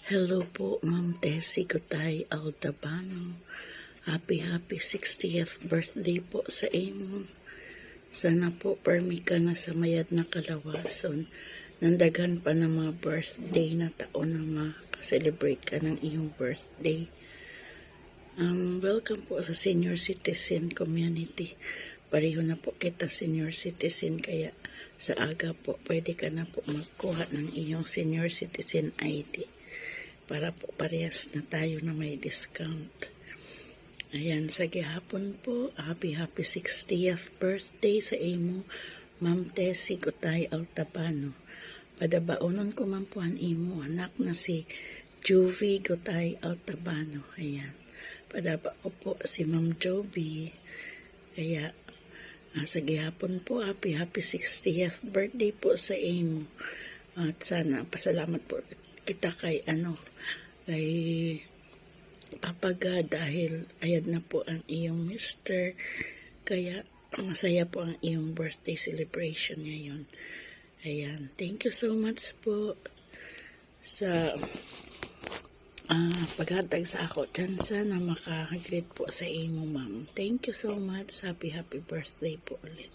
Hello po, Ma'am Tessie Gutay Altabano. Happy 60th birthday po sa imo. Sana po permi ka na sa mayad na kalawason. Nandagan pa na mga birthday na taon na makaselebrate ka ng iyong birthday. Welcome po sa senior citizen community. Pareho na po kita senior citizen, kaya sa aga po pwede ka na po magkuha ng iyong senior citizen ID para po parehas na tayo na may discount. Ayan, sa gihapon po, happy 60th birthday sa imo, Ma'am Tessie Gutay Altabano. Padabaonon ko man po ang imo anak na si Juvie Gutay Altabano. Ayan, padaba ko po si Ma'am Jovi. Kaya, sa gihapon po, happy 60th birthday po sa imo. At sana, pasalamat po kita kay Papa God, dahil ayad na po ang iyong mister, kaya masaya po ang iyong birthday celebration ngayon. Ayan, thank you so much po sa paghatag sa ako tsansa na makakagreet po sa imo, ma'am. Thank you so much. Happy birthday po ulit.